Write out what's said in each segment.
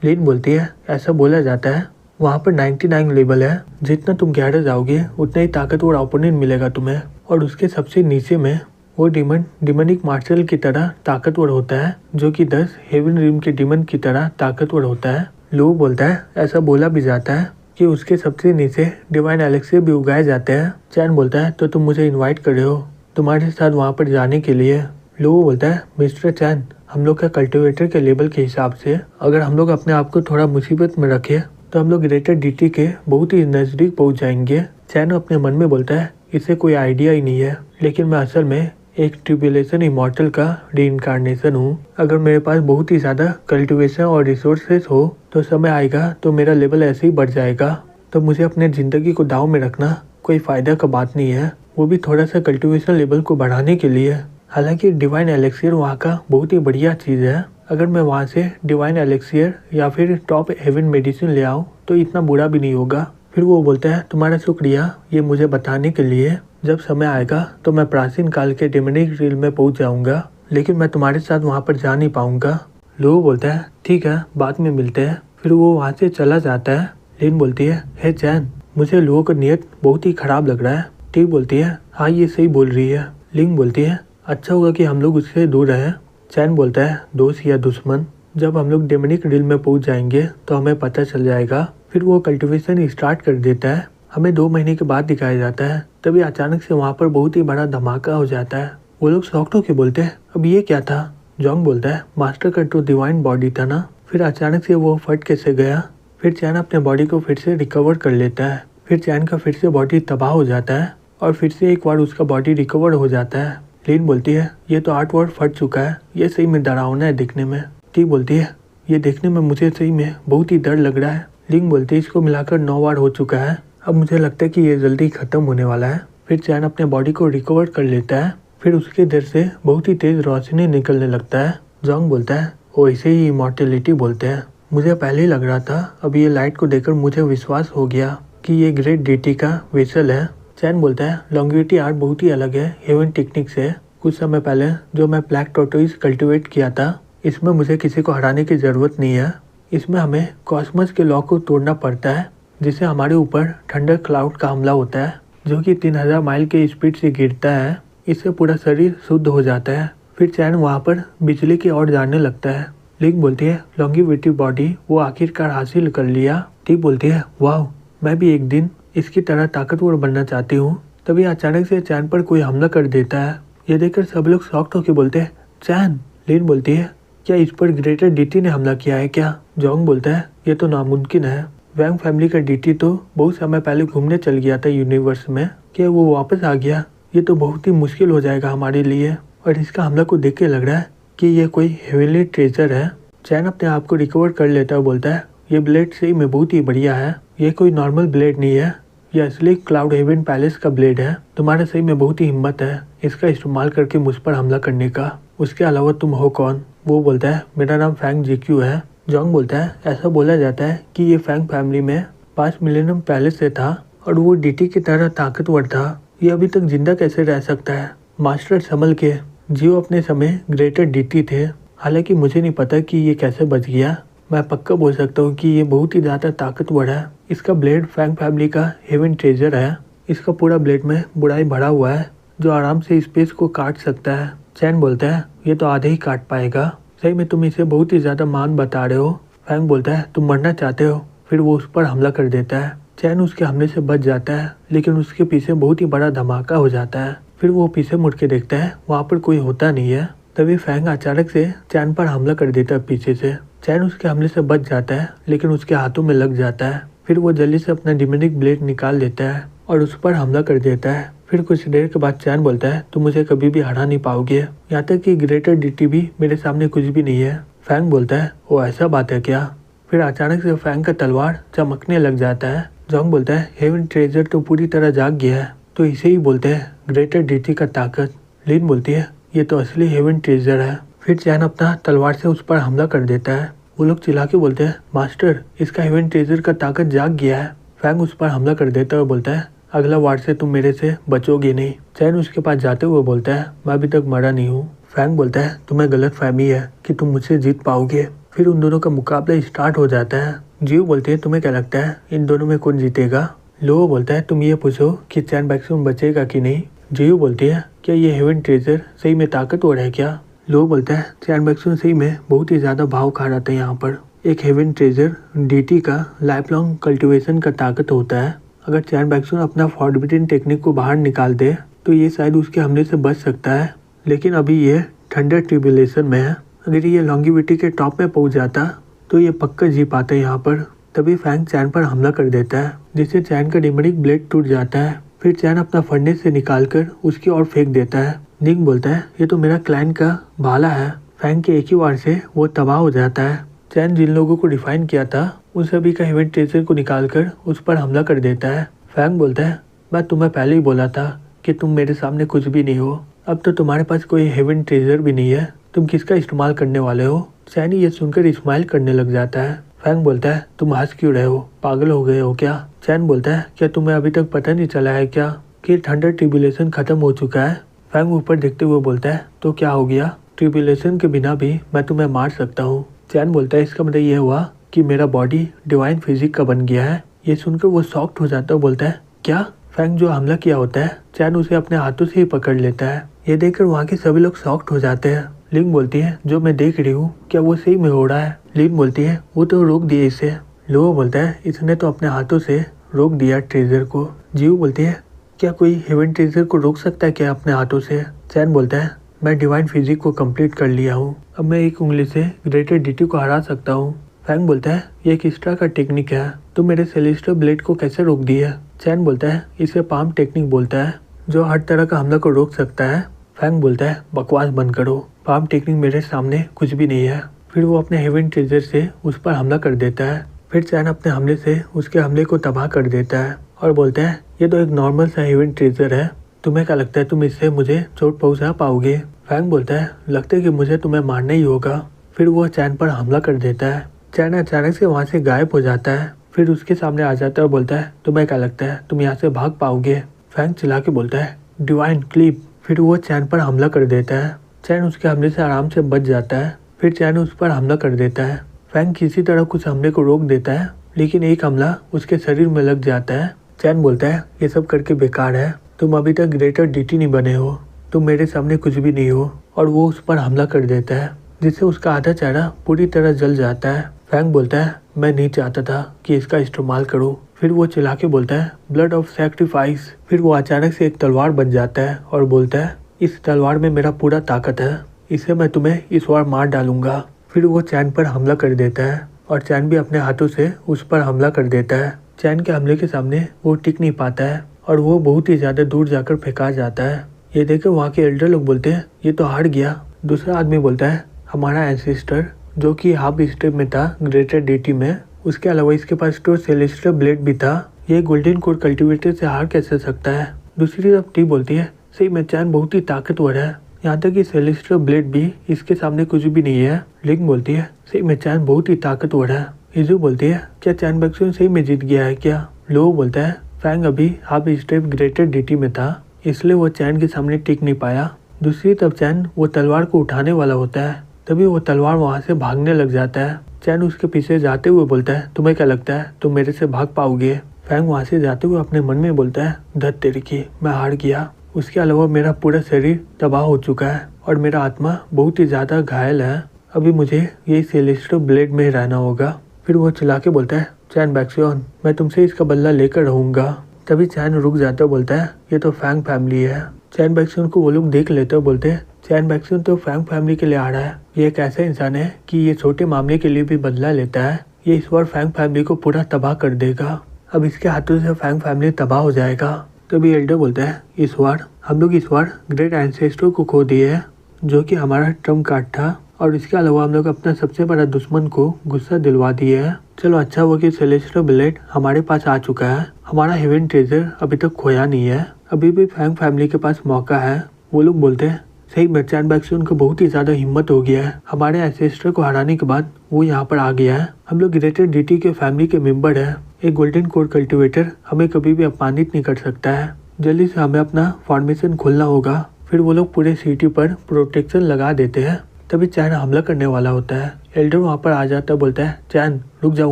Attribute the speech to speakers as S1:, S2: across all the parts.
S1: लिन बोलती है ऐसा बोला जाता है वहाँ पर 99 लेवल है, जितना तुम गहरा जाओगे उतना ही ताकतवर ओपोनेंट मिलेगा तुम्हें। और उसके सबसे नीचे में वो डिमनिक मार्शल की तरह ताकतवर होता है, जो कि 10 हेवन रिम के डिमन की तरह ताकतवर होता है। लो बोलता है ऐसा बोला भी जाता है कि उसके सबसे नीचे डिवाइन एलेक्सियर भी उगाए जाते हैं। चैन बोलता है तो तुम मुझे इन्वाइट कर रहे हो तुम्हारे साथ वहाँ पर जाने के लिए। लो बोलता है मिस्टर चैन, हम लोग का कल्टिवेटर के लेवल के हिसाब से अगर हम लोग अपने आप को थोड़ा मुसीबत में रखें तो हम लोग ग्रेटर डीटी के बहुत ही नज़दीक पहुंच जाएंगे। चैन अपने मन में बोलता है इसे कोई आइडिया ही नहीं है, लेकिन मैं असल में एक ट्रिब्यूलेशन इमॉर्टल का रीइंकार्नेशन हूँ। अगर मेरे पास बहुत ही ज़्यादा कल्टिवेशन और रिसोर्सेस हो तो समय आएगा तो मेरा लेवल ऐसे ही बढ़ जाएगा। तो मुझे अपने ज़िंदगी को दाव में रखना कोई फ़ायदा का बात नहीं है, वो भी थोड़ा सा कल्टिवेशन लेवल को बढ़ाने के लिए। हालांकि डिवाइन एलेक्सियर वहाँ का बहुत ही बढ़िया चीज़ है, अगर मैं वहाँ से डिवाइन एलेक्सियर या फिर टॉप हेवन मेडिसिन ले आऊँ तो इतना बुरा भी नहीं होगा। फिर वो बोलता है तुम्हारा शुक्रिया ये मुझे बताने के लिए, जब समय आएगा तो मैं प्राचीन काल के डेमनिक रिल में पहुँच जाऊँगा, लेकिन मैं तुम्हारे साथ वहाँ पर जा नहीं पाऊँगा। लो बोलता है ठीक है बाद में मिलते हैं। फिर वो वहाँ से चला जाता है। लिन बोलती है हे चैन, मुझे लोगों का नियत बहुत ही खराब लग रहा है। ठीक बोलती है हाँ ये सही बोल रही है। लिंग बोलती है अच्छा होगा कि हम लोग उससे दूर रहें। चैन बोलता है दोस्त या दुश्मन, जब हम लोग डेमनिक रिल में पहुंच जाएंगे तो हमें पता चल जाएगा। फिर वो कल्टिवेशन स्टार्ट कर देता है। हमें 2 महीने के बाद दिखाया जाता है। तभी अचानक से वहाँ पर बहुत ही बड़ा धमाका हो जाता है। वो लोग शॉक्ड होकर बोलते हैं अब ये क्या था। जॉन्ग बोलता है मास्टर का तो डिवाइन बॉडी था ना, फिर अचानक से वो फट कैसे गया। फिर चैन अपने बॉडी को फिर से रिकवर कर लेता है। फिर चैन का फिर से बॉडी तबाह हो जाता है और फिर से एक बार उसका बॉडी रिकवर हो जाता है। लिन बोलती है ये तो 8 बार फट चुका है, ये सही में डरावना है दिखने में। टी बोलती है ये देखने में मुझे सही में बहुत ही डर लग रहा है। लिंग बोलती है इसको मिलाकर 9 बार हो चुका है, अब मुझे लगता है कि ये जल्दी खत्म होने वाला है। फिर चैन अपने बॉडी को रिकवर कर लेता है। फिर उसके इधर से बहुत ही तेज रोशनी निकलने लगता है। जोंग बोलता है वो इसे ही इमॉर्टेलिटी बोलते हैं। मुझे पहले ही लग रहा था, अब ये लाइट को देखकर मुझे विश्वास हो गया कि ये ग्रेट डीटी का वेसल है। चैन बोलता है लॉन्गिविटी आर्ट बहुत ही अलग है हेवन टेक्निक से। कुछ समय पहले जो मैं ब्लैक टॉर्टोइस कल्टिवेट किया था, इसमें मुझे किसी को हराने की ज़रूरत नहीं है। इसमें हमें कॉस्मस के लॉ को तोड़ना पड़ता है, जिससे हमारे ऊपर थंडर क्लाउड का हमला होता है, जो कि 3000 माइल के स्पीड से गिरता है। इससे पूरा शरीर शुद्ध हो जाता है। फिर चैन वहाँ पर बिजली की ओर जाने लगता है। लिंग बोलती है लॉन्गिविटी बॉडी वो आखिरकार हासिल कर लिया। ठीक बोलती है वाह, मैं भी एक दिन इसकी तरह ताकतवर बनना चाहती हूँ। तभी अचानक से चैन पर कोई हमला कर देता है। ये देखकर सब लोग शॉक्ड होकर बोलते हैं चैन। लिन बोलती है क्या इस पर ग्रेटर डीटी ने हमला किया है क्या। जोंग बोलता है ये तो नामुमकिन है, वैंग फैमिली का डीटी तो बहुत समय पहले घूमने चल गया था यूनिवर्स में, क्या वो वापस आ गया। ये तो बहुत ही मुश्किल हो जाएगा हमारे लिए, और इसका हमला को देख के लग रहा है कि ये कोई हेवनली ट्रेजर है। चैन अपने आप को रिकवर कर लेता है, बोलता है ये ब्लेड सही में बहुत ही बढ़िया है, ये कोई नॉर्मल ब्लेड नहीं है, ये असली क्लाउड हेवन पैलेस का ब्लेड है। तुम्हारे सही में बहुत ही हिम्मत है इसका इस्तेमाल करके मुझ पर हमला करने का। उसके अलावा तुम हो कौन। वो बोलता है मेरा नाम फैंग जीक्यू है। जोंग बोलता है ऐसा बोला जाता है कि ये फैंग फैमिली में 5 मिलेनियम पहले से था और वो डीटी की तरह ताकतवर था, ये अभी तक जिंदा कैसे रह सकता है। मास्टर समल के जियो अपने समय ग्रेटर डीटी थे, हालांकि मुझे नहीं पता कि ये कैसे बच गया। मैं पक्का बोल सकता हूँ कि ये बहुत ही ज़्यादा ताकतवर है। इसका ब्लेड फैंग फैमिली का हेवन ट्रेजर है। इसका पूरा ब्लेड में बुराई भरा हुआ है, जो आराम से स्पेस को काट सकता है। चैन बोलता है ये तो आधे ही काट पाएगा, सही में तुम इसे बहुत ही ज़्यादा मान बता रहे हो। फैंग बोलता है तुम मरना चाहते हो। फिर वो उस पर हमला कर देता है। चैन उसके हमले से बच जाता है, लेकिन उसके पीछे बहुत ही बड़ा धमाका हो जाता है। फिर वो पीछे मुड़ के देखता है, वहाँ पर कोई होता नहीं है। तभी फैंग अचानक से चैन पर हमला कर देता है पीछे से। चैन उसके हमले से बच जाता है, लेकिन उसके हाथों में लग जाता है। फिर वो जल्दी से अपना डिमोनिक ब्लेड निकाल लेता है और उस पर हमला कर देता है। फिर कुछ देर के बाद चैन बोलता है तुम मुझे कभी भी हरा नहीं पाओगे, यहाँ तक कि ग्रेटर डीटी भी मेरे सामने कुछ भी नहीं है। फैंग बोलता है वो ऐसा बात है क्या। फिर अचानक से फैंग का तलवार चमकने लग जाता है। जोंग बोलता है हेवन ट्रेजर तो पूरी तरह जाग गया है, तो इसे ही बोलते हैं ग्रेटर डीटी का ताकत। लिन बोलती है ये तो असली हेवन ट्रेजर है। फिर चैन अपना तलवार से उस पर हमला कर देता है। वो लोग चिल्ला के बोलते हैं मास्टर इसका हेवन ट्रेजर का ताकत जाग गया है। फैंग उस पर हमला कर देता है और बोलता है अगला वार से तुम मेरे से बचोगे नहीं। चैन उसके पास जाते हुए बोलता है मैं अभी तक मरा नहीं हूँ। फैंग बोलता है तुम्हें गलत फहमी है कि तुम मुझसे जीत पाओगे। फिर उन दोनों का मुकाबला स्टार्ट हो जाता है। जियो बोलती है तुम्हें क्या लगता है इन दोनों में कौन जीतेगा। लो बोलता है तुम ये पूछो कि चैन बैक्सून बचेगा कि नहीं। जियो बोलती है क्या ये हेवन ट्रेजर सही में ताकतवर है क्या। लो बोलता है चैन बैक्सून सही में बहुत ही ज़्यादा भाव खा रहा था यहाँ पर। एक हेवन ट्रेजर डीटी का लाइफ लॉन्ग कल्टिवेशन का ताकत होता है। अगर चैन बैक्सून अपना फॉरबिडन टेक्निक को बाहर निकाल दे तो ये शायद उसके हमले से बच सकता है, लेकिन अभी ये थंडर ट्रिब्यूलेशन में है। अगर ये लॉन्गिविटी के टॉप में पहुंच जाता तो ये पक्का जी पाता है यहाँ पर। तभी फैंग चैन पर हमला कर देता है जिससे चैन का डिमोनिक ब्लेड टूट जाता है। फिर चैन अपना फर्नेस से निकालकर उसकी ओर फेंक देता है। निक बोलता है ये तो मेरा क्लाइंट का भाला है। फैंग के एक ही वार से वो तबाह हो जाता है। चैन जिन लोगों को डिफाइन किया था उन सभी का हेवन ट्रेजर को निकालकर उस पर हमला कर देता है। फैंग बोलता है मैं तुम्हें पहले ही बोला था कि तुम मेरे सामने कुछ भी नहीं हो। अब तो तुम्हारे पास कोई हेवन ट्रेजर भी नहीं है, तुम किसका इस्तेमाल करने वाले हो। चैन ये सुनकर स्माइल करने लग जाता है। फैंग बोलता है तुम हंस क्यों रहे हो, पागल हो गए हो क्या। चैन बोलता है क्या तुम्हें अभी तक पता नहीं चला है क्या कि थंडर ट्रिब्यूलेशन खत्म हो चुका है। फैंग ऊपर देखते हुए बोलता है तो क्या हो गया, ट्रिब्यूलेशन के बिना भी मैं तुम्हें मार सकता हूँ। चैन बोलता है इसका मतलब ये हुआ कि मेरा बॉडी डिवाइन फिजिक का बन गया है। ये सुनकर वो शॉक्ड हो जाता है, बोलता है क्या। फैंग जो हमला किया होता है चैन उसे अपने हाथों से ही पकड़ लेता है। ये देखकर वहाँ के सभी लोग शॉक्ड हो जाते हैं। लिंग बोलती है जो मैं देख रही हूँ क्या वो सही में हो रहा है। लिन बोलती है वो तो रोक दिए इसे। लो बोलता है इसने तो अपने हाथों से रोक दिया ट्रेजर को। जियो बोलती है क्या कोई हेवन ट्रेजर को रोक सकता है क्या अपने हाथों से। चैन बोलता है मैं डिवाइन फिजिक को कंप्लीट कर लिया हूँ, अब मैं एक उंगली से ग्रेटर डीटी को हरा सकता हूँ। फैंग बोलता है ये एक एक्स्ट्रा का टेक्निक है, तो मेरे सेलेस्टियल ब्लेड को कैसे रोक दिया। चैन बोलता है इसे पाम टेक्निक बोलता है जो हर तरह का हमला को रोक सकता है। फैंग बोलता है बकवास बंद करो, पाम टेक्निक मेरे सामने कुछ भी नहीं है। फिर वो अपने हेवन ट्रेजर से उस पर हमला कर देता है। फिर चैन अपने हमले से उसके हमले को तबाह कर देता है और बोलता है ये तो एक नॉर्मल सा हेवन ट्रेजर है, तुम्हें क्या लगता है तुम इससे मुझे चोट पहुंचा पाओगे। फैंग बोलता है लगता है कि मुझे तुम्हें मारना ही होगा। फिर वो चैन पर हमला कर देता है। चैन अचानक से वहाँ से गायब हो जाता है। फिर उसके सामने आ जाता है और बोलता है तुम्हें क्या लगता है तुम यहाँ से भाग पाओगे। फैंग चिल्ला के बोलता है डिवाइन क्लिप। फिर वो चैन पर हमला कर देता है। चैन उसके हमले से आराम से बच जाता है। फिर चैन उस पर हमला कर देता है। फैंग किसी तरह कुछ हमले को रोक देता है, लेकिन एक हमला उसके शरीर में लग जाता है। चैन बोलता है ये सब करके बेकार है, तुम अभी तक ग्रेटर डीटी नहीं बने हो, तुम मेरे सामने कुछ भी नहीं हो। और वो उस पर हमला कर देता है जिससे उसका आधा चेहरा पूरी तरह जल जाता है। फैंग बोलता है मैं नहीं चाहता था कि इसका इस्तेमाल करूं। फिर वो चिल्ला के बोलता है ब्लड ऑफ सैक्रिफाइस। फिर वो अचानक से एक तलवार बन जाता है और बोलता है इस तलवार में मेरा पूरा ताकत है, इसे मैं तुम्हें इस बार मार डालूंगा। फिर वो चैन पर हमला कर देता है और चैन भी अपने हाथों से उस पर हमला कर देता है। चैन के हमले के सामने वो टिक नहीं पाता है और वो बहुत ही ज्यादा दूर जाकर फेंका जाता है। ये देखकर वहाँ के एल्डर लोग बोलते हैं ये तो हार गया। दूसरा आदमी बोलता है हमारा एंसेस्टर जो कि हाफ स्टेप में था ग्रेटर डीटी में, उसके अलावा इसके पास तो सेलेस्टियल ब्लेड भी था, ये गोल्डन कोर कल्टिवेटर से हार कैसे सकता है। दूसरी तरफ टी बोलती है सही में चैन बहुत ही ताकतवर है, यहाँ तक कि सेलेस्टियल ब्लेड भी इसके सामने कुछ भी नहीं है। लिंग बोलती है सही में चैन बहुत ही ताकतवर है। इजू बोलती है क्या चैन बैक्सून सही में जीत गया है क्या। लो बोलता है फैंग अभी हाफ स्टेप ग्रेटर डीटी में था, इसलिए वो चैन के सामने टिक नहीं पाया। दूसरी तरफ चैन वो तलवार को उठाने वाला होता है, तभी वो तलवार वहाँ से भागने लग जाता है। चैन उसके पीछे जाते हुए बोलता है तुम्हें क्या लगता है तुम मेरे से भाग पाओगे। फैंग वहाँ से जाते हुए अपने मन में बोलता है धत तेरी की, मैं हार गया। उसके अलावा मेरा पूरा शरीर तबाह हो चुका है और मेरा आत्मा बहुत ही ज़्यादा घायल है, अभी मुझे यही सेलेस्टियल ब्लेड में रहना होगा। फिर वो चिल्ला के बोलता है चैन बैक्सून मैं तुमसे इसका बदला लेकर रहूँगा। तभी चैन रुक जाता है, बोलता है ये तो फैंग फैमिली है। चैन बैक्सून को वो लोग देख लेते हैं, बोलते हैं चैन बैक्सून तो फैंग फैमिली के लिए आ रहा है, ये एक ऐसा इंसान है कि ये छोटे मामले के लिए भी बदला लेता है, ये इस बार फैंग फैमिली को पूरा तबाह कर देगा, अब इसके हाथों से फैंग फैमिली तबाह हो जाएगा। तभी एल्डर बोलता है इस बार हम लोग इस बार ग्रेट एंसेस्टर को खो दिए है जो कि हमारा ट्रम्प कार्ड था, और इसके अलावा हम लोग अपना सबसे बड़ा दुश्मन को गुस्सा दिलवा दिए है। चलो अच्छा हुआ कि सेलेस्टियल ब्लेड हमारे पास आ चुका है, हमारा हेवन ट्रेजर अभी तक खोया नहीं है, अभी भी फैंग फैमिली के पास मौका है। वो लोग बोलते हैं सही में चैन बैक्सून को बहुत ही ज्यादा हिम्मत हो गया है, हमारे एंसेस्टर को हराने के बाद वो यहाँ पर आ गया है, हम लोग ग्रेटर डीटी के फैमिली के मेंबर है, एक गोल्डन कोर कल्टिवेटर हमें कभी भी अपमानित नहीं कर सकता है, जल्दी से हमें अपना फॉर्मेशन खोलना होगा फिर वो लोग पूरे सिटी पर प्रोटेक्शन लगा देते हैं। तभी चैन हमला करने वाला होता है। एल्डर वहाँ पर आ जाता है, बोलता है चैन रुक जाओ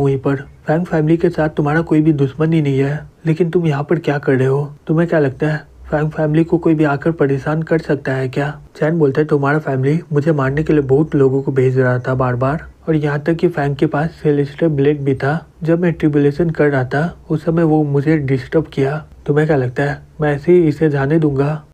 S1: वहीं पर, फैंग फैमिली के साथ तुम्हारा कोई भी दुश्मन ही नहीं है, लेकिन तुम यहाँ पर क्या कर रहे हो? तुम्हें क्या लगता है फैंग फैमिली को कोई भी आकर परेशान कर सकता है क्या? चैन बोलता है तुम्हारा फैमिली मुझे मारने के लिए बहुत लोगों को भेज रहा था बार बार, और यहाँ तक कि फैंग के पास सेलेस्टियल ब्लेड भी था। जब मैं ट्रिब्यूलेशन कर रहा था उस समय वो मुझे डिस्टर्ब किया। तुम्हें क्या लगता है मैं ऐसे ही इसे जाने दूंगा?